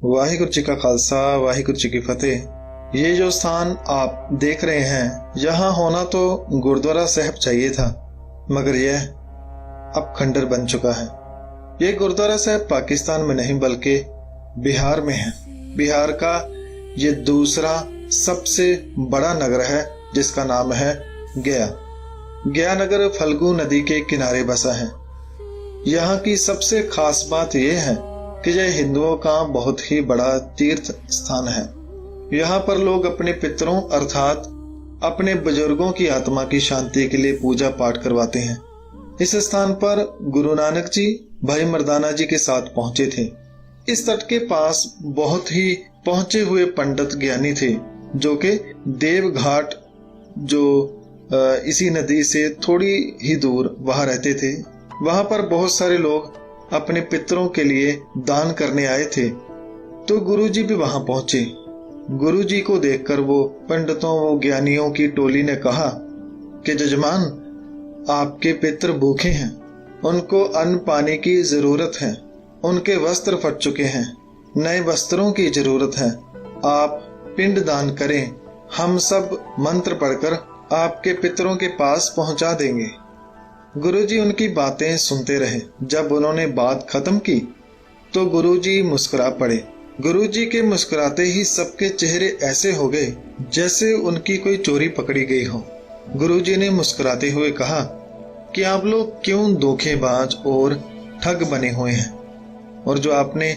वाहिगुरु जी का खालसा, वाहिगुरु जी की फतेह। ये जो स्थान आप देख रहे हैं, यहाँ होना तो गुरुद्वारा साहब चाहिए था, मगर यह अब खंडर बन चुका है। ये गुरुद्वारा साहब पाकिस्तान में नहीं बल्कि बिहार में है। बिहार का ये दूसरा सबसे बड़ा नगर है जिसका नाम है गया। गया नगर फल्गु नदी के किनारे बसा है। यहाँ की सबसे खास बात यह है कि यह हिंदुओं का बहुत ही बड़ा तीर्थ स्थान है। यहाँ पर लोग अपने पितरों अर्थात अपने बुजुर्गों की आत्मा की शांति के लिए पूजा पाठ करवाते हैं। इस स्थान पर गुरु नानक जी भाई मर्दाना जी के साथ पहुंचे थे। इस तट के पास बहुत ही पहुंचे हुए पंडित ज्ञानी थे जो कि देवघाट, जो इसी नदी से थोड़ी ही दूर वहां रहते थे। वहां पर बहुत सारे लोग अपने पितरों के लिए दान करने आए थे, तो गुरुजी भी वहां पहुंचे। गुरुजी को देखकर वो पंडितों वो ज्ञानियों की टोली ने कहा कि जजमान, आपके पितर भूखे हैं, उनको अन्न पानी की जरूरत है, उनके वस्त्र फट चुके हैं, नए वस्त्रों की जरूरत है, आप पिंड दान करें, हम सब मंत्र पढ़कर आपके पितरों के पास पहुंचा देंगे। गुरुजी उनकी बातें सुनते रहे। जब उन्होंने बात खत्म की तो गुरुजी मुस्कुरा पड़े। गुरुजी के मुस्कुराते ही सबके चेहरे ऐसे हो गए जैसे उनकी कोई चोरी पकड़ी गई हो। गुरुजी ने मुस्कुराते हुए कहा कि आप लोग क्यों धोखेबाज और ठग बने हुए हैं, और जो आपने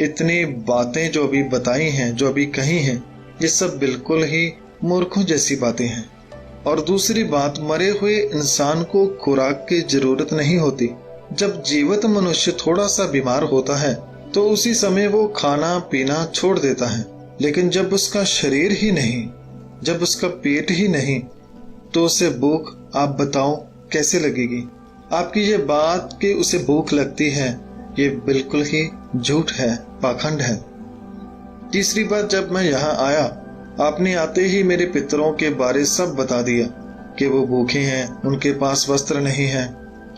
इतनी बातें जो अभी बताई हैं, जो अभी कही हैं, ये सब बिल्कुल ही मूर्खों जैसी बातें हैं। और दूसरी बात, मरे हुए इंसान को खुराक की जरूरत नहीं होती। जब जीवित मनुष्य थोड़ा सा बीमार होता है तो उसी समय वो खाना पीना छोड़ देता है, लेकिन जब उसका शरीर ही नहीं, जब उसका पेट ही नहीं, तो उसे भूख आप बताओ कैसे लगेगी। आपकी ये बात कि उसे भूख लगती है, ये बिल्कुल ही झूठ है, पाखंड है। तीसरी बात, जब मैं यहाँ आया आपने आते ही मेरे पितरों के बारे सब बता दिया कि वो भूखे हैं, उनके पास वस्त्र नहीं है।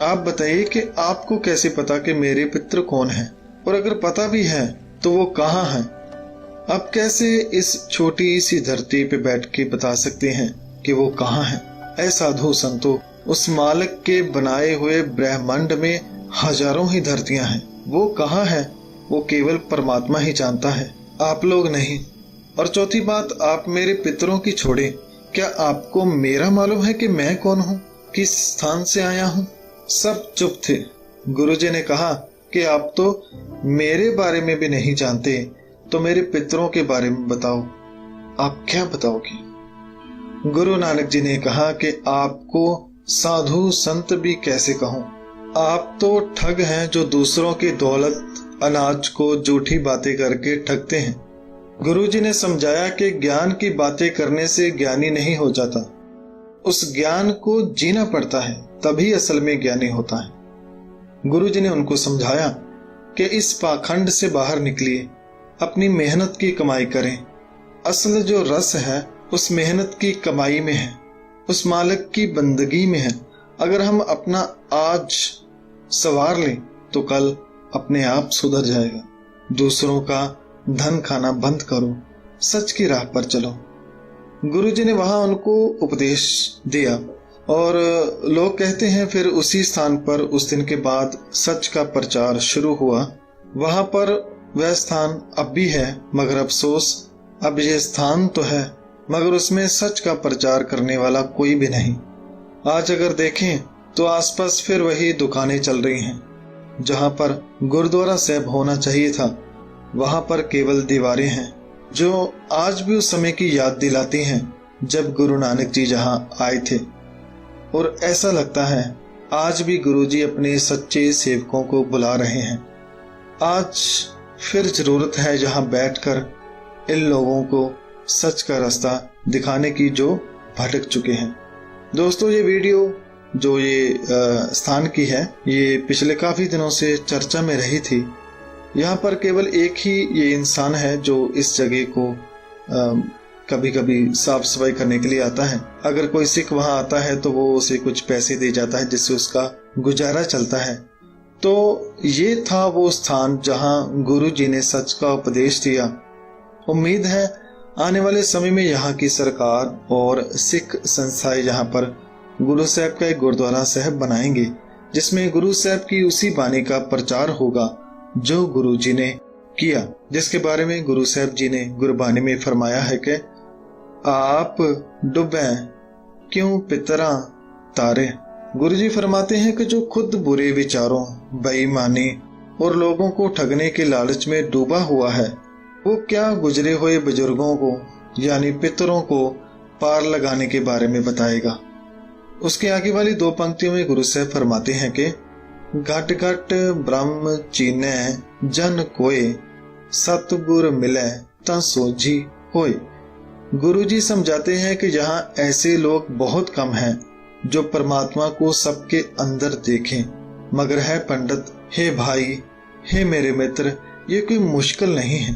आप बताइए कि आपको कैसे पता कि मेरे पितर कौन हैं, और अगर पता भी है तो वो कहाँ हैं? आप कैसे इस छोटी सी धरती पे बैठ के बता सकते हैं कि वो कहाँ हैं? ऐ साधु संतो, उस मालिक के बनाए हुए ब्रह्मांड में हजारों ही धरतियां हैं, वो कहाँ है वो केवल परमात्मा ही जानता है, आप लोग नहीं। और चौथी बात, आप मेरे पितरों की छोड़े, क्या आपको मेरा मालूम है कि मैं कौन हूँ, किस स्थान से आया हूँ? सब चुप थे। गुरुजी ने कहा कि आप तो मेरे बारे में भी नहीं जानते, तो मेरे पितरों के बारे में बताओ, आप क्या बताओगे? गुरु नानक जी ने कहा कि आपको साधु संत भी कैसे कहूँ, आप तो ठग हैं जो दूसरों की दौलत अनाज को झूठी बातें करके ठगते हैं। गुरुजी ने समझाया कि ज्ञान की बातें करने से ज्ञानी नहीं हो जाता, उस ज्ञान को जीना पड़ता है, तभी असल में ज्ञानी होता है। गुरुजी ने उनको समझाया कि इस पाखंड से बाहर निकलिए, अपनी मेहनत की कमाई करें। असल जो रस है उस मेहनत की कमाई में है, उस मालिक की बंदगी में है। अगर हम अपना आज संवार लें तो कल अपने आप सुधर जाएगा। दूसरों का धन खाना बंद करो, सच की राह पर चलो। गुरुजी ने वहां उनको उपदेश दिया, और लोग कहते हैं फिर उसी स्थान पर उस दिन के बाद सच का प्रचार शुरू हुआ। वहां पर वह स्थान अब भी है, मगर अफसोस अब यह स्थान तो है मगर उसमें सच का प्रचार करने वाला कोई भी नहीं। आज अगर देखें तो आसपास फिर वही दुकानें चल रही हैं। जहां पर गुरुद्वारा साहब होना चाहिए था, वहां पर केवल दीवारें हैं जो आज भी उस समय की याद दिलाती हैं जब गुरु नानक जी जहां आए थे। और ऐसा लगता है आज भी गुरुजी अपने सच्चे सेवकों को बुला रहे हैं। आज फिर जरूरत है जहां बैठकर इन लोगों को सच का रास्ता दिखाने की जो भटक चुके हैं। दोस्तों, ये वीडियो जो ये स्थान की है, ये पिछले काफी दिनों से चर्चा में रही थी। यहाँ पर केवल एक ही ये इंसान है जो इस जगह को कभी कभी साफ सफाई करने के लिए आता है। अगर कोई सिख वहां आता है तो वो उसे कुछ पैसे दे जाता है जिससे उसका गुजारा चलता है। तो ये था वो स्थान जहां गुरु जी ने सच का उपदेश दिया। उम्मीद है आने वाले समय में यहाँ की सरकार और सिख संस्थाएं यहाँ पर गुरु साहब का एक गुरुद्वारा साहब बनाएंगे, जिसमें गुरु साहब की उसी बानी का प्रचार होगा जो गुरु जी ने किया, जिसके बारे में गुरु साहब जी ने गुरबानी में फरमाया है कि आप डूबे क्यों पितरा तारे। गुरु जी फरमाते हैं कि जो खुद बुरे विचारों, बेईमानी और लोगों को ठगने के लालच में डूबा हुआ है, वो क्या गुजरे हुए बुजुर्गों को यानी पितरों को पार लगाने के बारे में बताएगा। उसके आगे वाली 2 पंक्तियों में गुरु साहब फरमाते हैं कि घट घट ब्रह्म चीने जन कोय, सतगुर मिले ता सोझी होय। गुरु जी समझाते हैं कि यहाँ ऐसे लोग बहुत कम हैं जो परमात्मा को सबके अंदर देखें, मगर है पंडित, हे भाई, हे मेरे मित्र, ये कोई मुश्किल नहीं है।